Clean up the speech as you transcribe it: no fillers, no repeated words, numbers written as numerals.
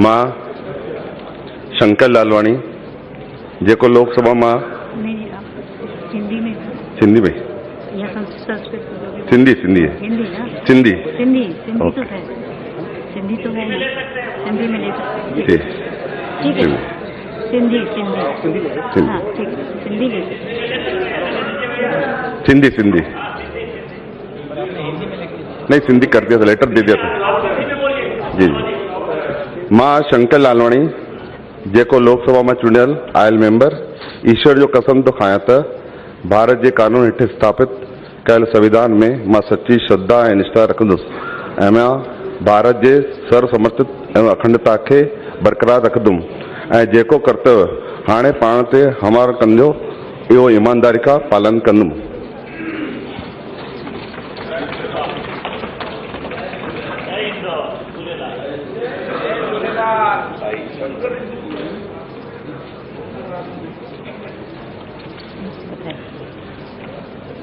मां शंकर लालवाणी जेको लोकसभा मां हिंदी में या संस्कृत सिंधी सिंधी है हिंदी ना सिंधी सिंधी सिंधी तो है सिंधी में ले सकते ठीक ठीक है सिंधी हाँ ठीक है सिंधी ले सिंधी सिंधी नहीं सिंधी कर दिया था लेटर दे दिया था जी मां शंकर लालवाणी जेको लोकसभा में चूंडियल आयल मेंबर ईश्वर जो कसम तो खायां त भारत के कानून हेठि स्थापित कयल संविधान में मां सच्ची श्रद्धा और निष्ठा रखंदुसि ऐं मां भारत के सर्वसमर्थित एवं अखंडता के बरकरार रखंदुमि ऐं जेको कर्तव्य हाणे पाण ते हमार कंदो इहो ईमानदारी का पालन कंदुमि। Ahí está.